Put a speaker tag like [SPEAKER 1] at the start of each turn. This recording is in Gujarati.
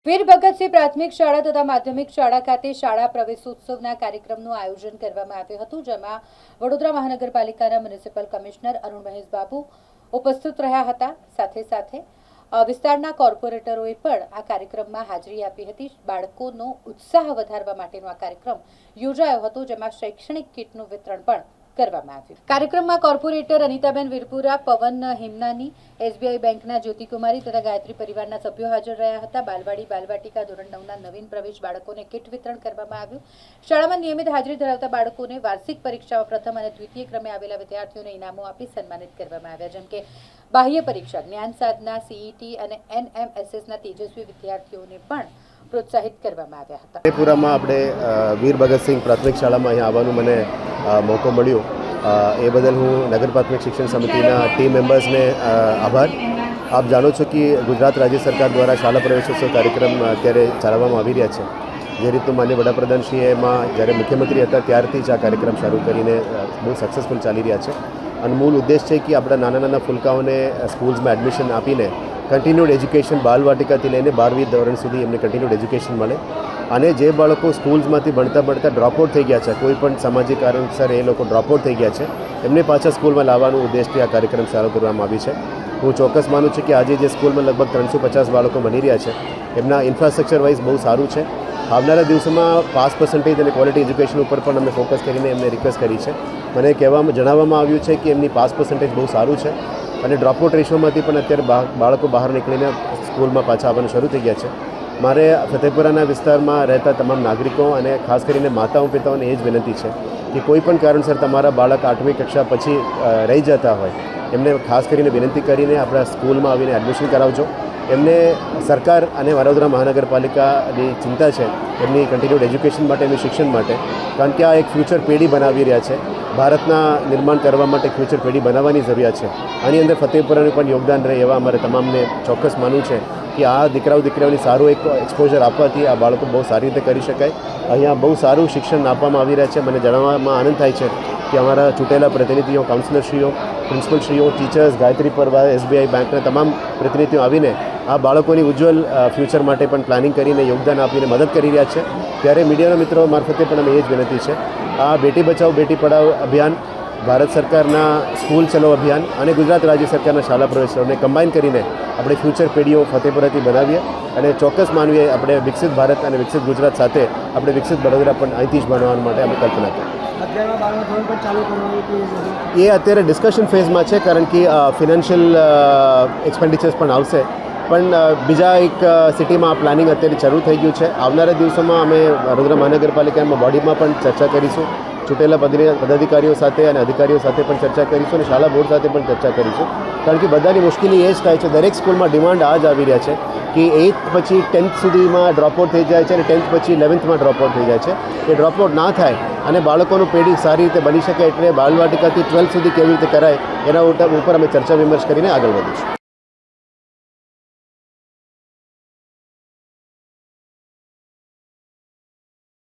[SPEAKER 1] વીર ભગતસિંહ પ્રાથમિક શાળા તથા માધ્યમિક શાળા ખાતે શાળા પ્રવેશોત્સવના કાર્યક્રમનું આયોજન કરવામાં આવ્યું હતું, જેમાં વડોદરા મહાનગરપાલિકાના મ્યુનિસિપલ કમિશનર અરુણ મહેશ બાબુ ઉપસ્થિત રહ્યા હતા। સાથે વિસ્તારના કોર્પોરેટરોએ પણ આ કાર્યક્રમમાં હાજરી આપી હતી। બાળકોનો ઉત્સાહ વધારવા માટેનો આ કાર્યક્રમ યોજાયો હતો, જેમાં શૈક્ષણિક કિટનું વિતરણ પણ કરવામાં આવ્યું। કાર્યક્રમમાં કોર્પોરેટર અનિતાબેન વીરપુરા, પવન હિમનાની, એસબીઆઈ બેંકના જ્યોતિકુમારી તથા ગાયત્રી પરિવારના સભ્યો હાજર રહ્યા હતા। બાલવાડી બાલવાટિકા ધોરણ 9ના નવીન પ્રવેશ બાળકોને કિટ વિતરણ કરવામાં આવ્યું। શાળામાં નિયમિત હાજરી ધરાવતા બાળકોને વાર્ષિક પરીક્ષામાં પ્રથમ અને દ્વિતીય ક્રમે આવેલા વિદ્યાર્થીઓને ઇનામો આપી સન્માનિત કરવામાં આવ્યા, જેમ કે બાહ્ય પરીક્ષા, જ્ઞાન સાધના, સીઈટી અને એનએમએસએસના તેજસ્વી વિદ્યાર્થીઓને પણ પ્રોત્સાહિત કરવામાં આવ્યા હતા।
[SPEAKER 2] ફતેપુરામાં આપણે વીર ભગતસિંહ પ્રાથમિક શાળામાં અહીંયા આવવાનું મને મોકો મળ્યો, એ બદલ હું નગર પ્રાથમિક શિક્ષણ સમિતિના ટીમ મેમ્બર્સને આભાર। આપ જાણો છો કે ગુજરાત રાજ્ય સરકાર દ્વારા શાળા પ્રવેશોત્સવ કાર્યક્રમ અત્યારે ચલાવવામાં આવી રહ્યા છે। જે રીતનું માન્ય વડાપ્રધાનશ્રીએ એમાં જ્યારે મુખ્યમંત્રી હતા ત્યારથી જ આ કાર્યક્રમ શરૂ કરીને બહુ સક્સેસફુલ ચાલી રહ્યા છે। અને મૂળ ઉદ્દેશ છે કે આપણા નાના નાના ફૂલકાઓને સ્કૂલ્સમાં એડમિશન આપીને કન્ટિન્યુડ એજ્યુકેશન બાલવાટિકાથી લઈને 12મી ધોરણ સુધી એમને કન્ટિન્યુડ એજ્યુકેશન મળે। અને જે બાળકો સ્કૂલ્સમાંથી ભણતા ડ્રોપઆઉટ થઈ ગયા છે, કોઈ પણ સામાજિક કારણસર એ લોકો ડ્રોપઆઉટ થઈ ગયા છે, એમને પાછા સ્કૂલમાં લાવવાનો ઉદ્દેશથી આ કાર્યક્રમ શરૂ કરવામાં આવી છે। હું ચોક્કસ માનું છું કે આજે જે સ્કૂલમાં લગભગ 350 બાળકો બની રહ્યા છે, એમના ઇન્ફ્રાસ્ટ્રક્ચર વાઇઝ બહુ સારું છે। આવનારા દિવસોમાં પાસ પર્સન્ટેજ અને ક્વોલિટી એજ્યુકેશન ઉપર પણ અમે ફોકસ કરીને એમને રિક્વેસ્ટ કરી છે। મને જણાવવામાં આવ્યું છે કે એમની પાસ પર્સન્ટેજ બહુ સારું છે અને ડ્રોપઆઉટ રેશિયોમાંથી પણ અત્યારે બાળકો બહાર નીકળીને સ્કૂલમાં પાછા આવવાનું શરૂ થઈ ગયા છે। મારે ફતેપુરાના વિસ્તારમાં રહેતા તમામ નાગરિકો અને ખાસ કરીને માતાઓ પિતાઓને એ જ વિનંતી છે કે કોઈ પણ કારણસર તમારા બાળક 8મી કક્ષા પછી રહી જતા હોય, એમને ખાસ કરીને વિનંતી કરીને આપણા સ્કૂલમાં આવીને એડમિશન કરાવજો। એમને સરકાર અને વડોદરા મહાનગરપાલિકાની ચિંતા છે એમની કન્ટિન્યુડ એજ્યુકેશન માટે, એમની શિક્ષણ માટે, કારણ કે આ એક ફ્યુચર પેઢી બનાવી રહ્યા છે। ભારતના નિર્માણ કરવા માટે ફ્યુચર પેઢી બનાવવાની જરૂરિયાત છે। આની અંદર ફતેપુરાનું પણ યોગદાન રહે એવા અમારે તમામને ચોક્કસ માનવું છે કે આ દીકરાઓની સારું એક એક્સપોઝર આપવાથી આ બાળકો બહુ સારી રીતે કરી શકાય। અહીંયા બહુ સારું શિક્ષણ આપવામાં આવી રહ્યા છે। મને જણાવવામાં આનંદ થાય છે કે અમારા ચૂંટેલા પ્રતિનિધિઓ, કાઉન્સિલરશ્રીઓ, પ્રિન્સિપલશ્રીઓ, ટીચર્સ, ગાયત્રી પરિવાર, એસબીઆઈ બેંકના તમામ પ્રતિનિધિઓ આવીને આ બાળકોની ઉજ્જવલ ફ્યુચર માટે પણ પ્લાનિંગ કરીને યોગદાન આપીને મદદ કરી રહ્યા છે। ત્યારે મીડિયાના મિત્રો મારફતે પણ અમે એ જ વિનંતી છે, આ બેટી બચાવો બેટી પઢાઓ અભિયાન, ભારત સરકારના સ્કૂલ ચલો અભિયાન અને ગુજરાત રાજ્ય સરકારના શાળા પ્રવેશોને કમ્બાઈન કરીને આપણે ફ્યુચર પેઢીઓ ફતેપુરાથી બનાવીએ અને ચોક્કસ માનવીએ આપણે વિકસિત ભારત અને વિકસિત ગુજરાત સાથે આપણે વિકસિત વડોદરા પણ અહીંથી જ બનાવવા માટે આપણે કલ્પના કરીએ। એ અત્યારે ડિસ્કશન ફેઝમાં છે, કારણ કે ફિનાન્શિયલ એક્સપેન્ડિચર્સ પણ આવશે, પણ બીજા એક સિટીમાં પ્લાનિંગ અત્યારે શરૂ થઈ ગયું છે। આવનારા દિવસોમાં અમે વડોદરા મહાનગરપાલિકામાં બોડીમાં પણ ચર્ચા કરીશું, ચૂંટેલા પદાધિકારીઓ સાથે અને અધિકારીઓ સાથે પણ ચર્ચા કરીશું અને શાળા બોર્ડ સાથે પણ ચર્ચા કરીશું, કારણ કે બધાની મુશ્કેલી એ જ થાય છે। દરેક સ્કૂલમાં ડિમાન્ડ આ જ આવી રહ્યા છે કે 8th પછી 10th સુધીમાં ડ્રોપઆઉટ થઈ જાય છે અને 10th પછી 11thમાં ડ્રોપઆઉટ થઈ જાય છે। એ ડ્રોપઆઉટ ના થાય અને બાળકોનું પેઢી સારી રીતે બની શકે, એટલે બાલવાટિકાથી 12th સુધી કેવી રીતે કરાય એના ઉપર અમે ચર્ચા વિમર્શ કરીને આગળ વધીશું।